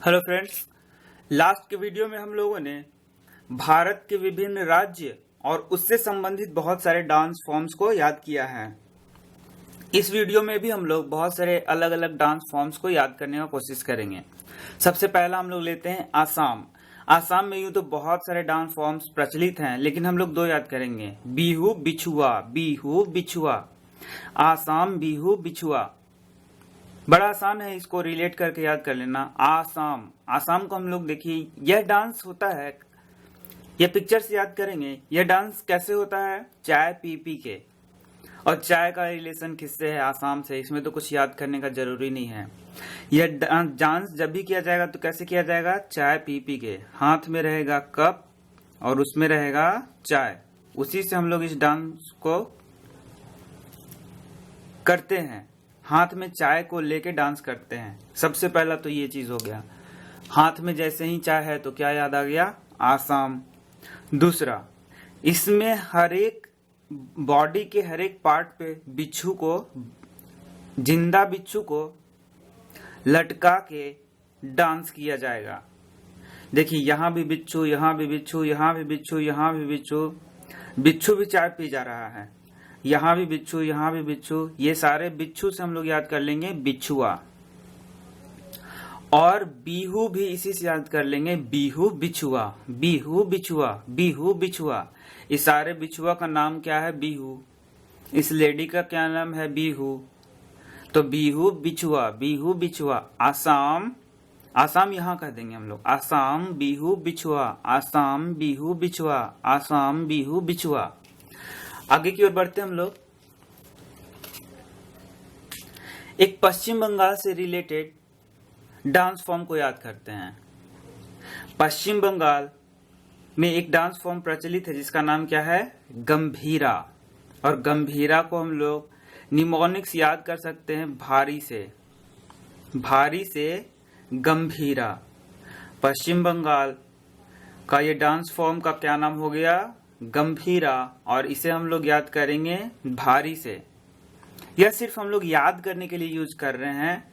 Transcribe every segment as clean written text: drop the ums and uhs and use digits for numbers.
Hello friends, last के video में हम लोगों ने भारत के विभिन्न राज्य और उससे संबंधित बहुत सारे डांस फॉर्म्स को याद किया है। इस वीडियो में भी हम लोग बहुत सारे अलग अलग डांस फॉर्म्स को याद करने का कोशिश करेंगे। सबसे पहला हम लोग लेते हैं आसाम। आसाम में यूं तो बहुत सारे डांस फॉर्म्स प्रचलित हैं, लेकिन हम लोग दो याद करेंगे, बिहू बिछुआ। बिहू बिछुआ, आसाम बिहू बिछुआ। बड़ा आसान है, इसको रिलेट करके याद कर लेना। आसाम, आसाम को हम लोग देखिए, यह डांस होता है, यह पिक्चर से याद करेंगे। यह डांस कैसे होता है? चाय पी पी के। और चाय का रिलेशन किससे है? आसाम से। इसमें तो कुछ याद करने का जरूरी नहीं है। यह डांस जब भी किया जाएगा तो कैसे किया जाएगा? चाय पी पी के। हाथ में रहेगा कप और उसमें रहेगा चाय। उसी से हम लोग इस डांस को करते हैं। हाथ में चाय को लेके डांस करते हैं। सबसे पहला तो ये चीज हो गया। हाथ में जैसे ही चाय है तो क्या याद आ गया? आसाम। दूसरा, इसमें हर एक बॉडी के हर एक पार्ट पे बिच्छू को, जिंदा बिच्छू को लटका के डांस किया जाएगा। देखिए, यहाँ भी बिच्छू, यहाँ भी बिच्छू, यहाँ भी बिच्छू, यहाँ भी बिच्छू। बिच्छू भी चाय पी जा रहा है। यहाँ भी बिच्छू, यहाँ भी बिच्छू। ये सारे बिच्छू से हम लोग याद कर लेंगे बिछुआ। और बिहू भी इसी से याद कर लेंगे, बिहू बिछुआ। बिहू बिछुआ, बिहू बिछुआ। इस सारे बिछुआ का नाम क्या है? बिहू। इस लेडी का क्या नाम है? बिहू। तो बिहू बिछुआ, बिहू बिछुआ। आसाम, आसाम यहाँ कह देंगे हम लोग। आसाम बिहू बिछुआ, आसाम बिहू बिछुआ, आसाम बिहू बिछुआ। आगे की ओर बढ़ते हम लोग। एक पश्चिम बंगाल से रिलेटेड डांस फॉर्म को याद करते हैं। पश्चिम बंगाल में एक डांस फॉर्म प्रचलित है जिसका नाम क्या है? गंभीरा। और गंभीरा को हम लोग निमोनिक्स याद कर सकते हैं, भारी से। भारी से गंभीरा। पश्चिम बंगाल का ये डांस फॉर्म का क्या नाम हो गया? गंभीरा। और इसे हम लोग याद करेंगे भारी से। यह सिर्फ हम लोग याद करने के लिए यूज कर रहे हैं,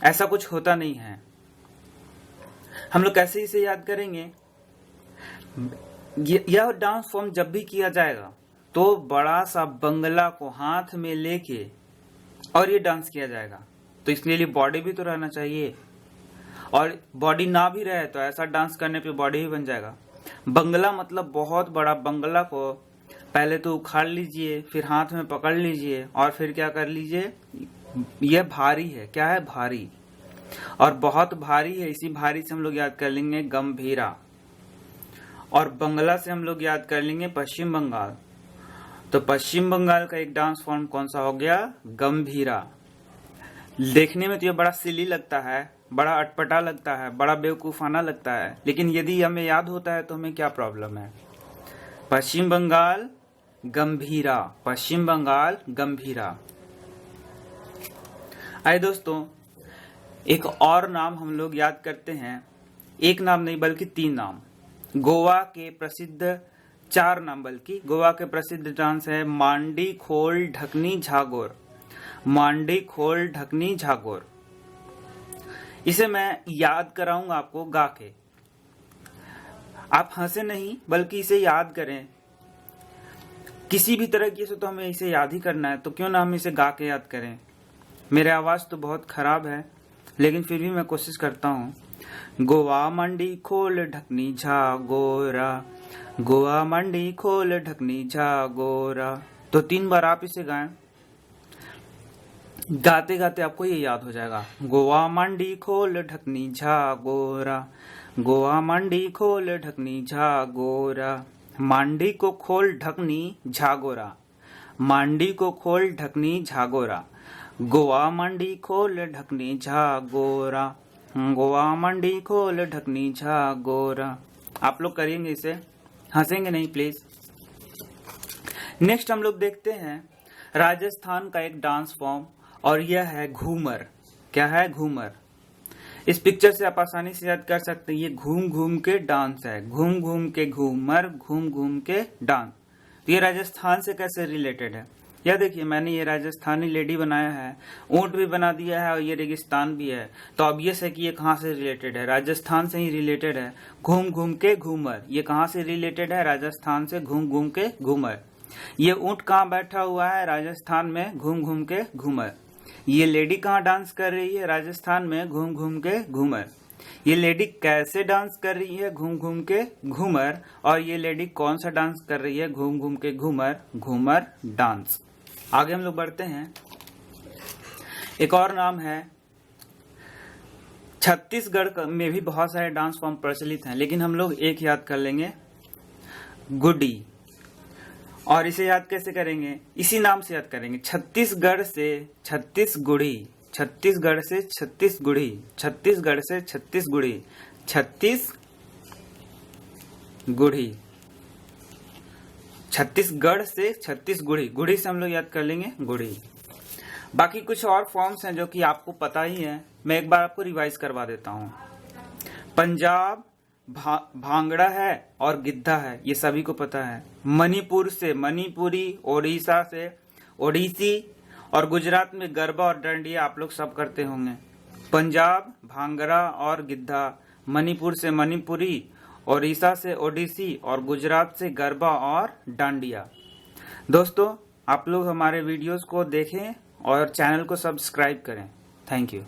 ऐसा कुछ होता नहीं है। हम लोग कैसे इसे याद करेंगे? यह डांस फॉर्म जब भी किया जाएगा तो बड़ा सा बंगला को हाथ में लेके और ये डांस किया जाएगा। तो इसके लिए बॉडी भी तो रहना चाहिए, और बॉडी ना भी रहे तो ऐसा डांस करने पे बॉडी भी बन जाएगा। बंगला मतलब बहुत बड़ा बंगला को पहले तो उखाड़ लीजिए, फिर हाथ में पकड़ लीजिए और फिर क्या कर लीजिए? यह भारी है। क्या है? भारी। और बहुत भारी है। इसी भारी से हम लोग याद कर लेंगे गंभीरा। और बंगला से हम लोग याद कर लेंगे पश्चिम बंगाल। तो पश्चिम बंगाल का एक डांस फॉर्म कौन सा हो गया? गंभीरा। देखने में तो यह बड़ा सिली लगता है, बड़ा अटपटा लगता है, बड़ा बेवकूफाना लगता है, लेकिन यदि हमें याद होता है तो हमें क्या प्रॉब्लम है? पश्चिम बंगाल गंभीरा, पश्चिम बंगाल गंभीरा। आइए दोस्तों, एक और नाम हम लोग याद करते हैं। एक नाम नहीं बल्कि तीन नाम। गोवा के प्रसिद्ध, चार नाम बल्कि। गोवा के प्रसिद्ध डांस है मांडी खोल ढकनी झागोर। मांडी खोल ढकनी झागोर। इसे मैं याद कराऊंगा आपको गा के। आप हंसे नहीं बल्कि इसे याद करें। किसी भी तरह की से तो हमें इसे याद ही करना है, तो क्यों ना हम इसे गा के याद करें। मेरे आवाज तो बहुत खराब है, लेकिन फिर भी मैं कोशिश करता हूँ। गोवा मंडी खोल ढकनी झागोरा, गोवा मंडी खोल ढकनी झागोरा। तो 3 बार आप इसे गाएं। गाते गाते आपको ये याद हो जाएगा। गोवा मंडी खोल ढकनी झागोरा, गोवा मंडी खोल ढकनी झागोरा। मांडी को खोल ढकनी झागोरा, मांडी को खोल ढकनी झागोरा। गोवा मंडी खोल ढकनी झागोरा, गोवा मंडी खोल ढकनी झागोरा। आप लोग करेंगे इसे, हंसेंगे नहीं प्लीज। नेक्स्ट हम लोग देखते हैं राजस्थान का एक डांस फॉर्म, और यह है घूमर। क्या है? घूमर। इस पिक्चर से आप आसानी से याद कर सकते हैं, ये घूम घूम के डांस है। घूम घूम के घूमर, घूम घूम के डांस। तो ये राजस्थान से कैसे रिलेटेड है? यह देखिए मैंने ये राजस्थानी लेडी बनाया है, ऊंट भी बना दिया है और ये रेगिस्तान भी है। तो ऑब्वियस है कि ये कहाँ से रिलेटेड है, राजस्थान से ही रिलेटेड है। घूम घूम के घूमर, ये कहाँ से रिलेटेड है, राजस्थान से घूम घूम के घूमर। ये ऊंट कहाँ बैठा हुआ है, राजस्थान में घूम घूम के घूमर। ये लेडी कहाँ डांस कर रही है, राजस्थान में घूम घूम के घूमर। ये लेडी कैसे डांस कर रही है, घूम घूम के घूमर। और ये लेडी कौन सा डांस कर रही है, घूम घूम के घूमर, घूमर डांस। आगे हम लोग बढ़ते हैं। एक और नाम है, छत्तीसगढ़ में भी बहुत सारे डांस फॉर्म प्रचलित हैं, लेकिन हम लोग एक याद कर लेंगे, गुड्डी। और इसे याद कैसे करेंगे, इसी नाम से याद करेंगे, छत्तीसगढ़ से छत्तीसगढ़ी, छत्तीसगढ़ से छत्तीसगढ़ी, छत्तीसगढ़ से छत्तीसगढ़ी, छत्तीसगढ़ी, छत्तीसगढ़ से छत्तीसगढ़ी। गुड़ी से हम लोग याद कर लेंगे गुड़ी। बाकी कुछ और फॉर्म्स हैं जो कि आपको पता ही है, मैं एक बार आपको रिवाइज करवा देता हूँ। पंजाब भांगड़ा है और गिद्धा है, ये सभी को पता है। मणिपुर से मणिपुरी, ओडिशा से ओडिसी, और गुजरात में गरबा और डांडिया आप लोग सब करते होंगे। पंजाब भांगड़ा और गिद्धा, मणिपुर से मणिपुरी, ओडिशा से ओडिसी और गुजरात से गरबा और डांडिया। दोस्तों आप लोग हमारे वीडियोस को देखें और चैनल को सब्सक्राइब करें। Thank you.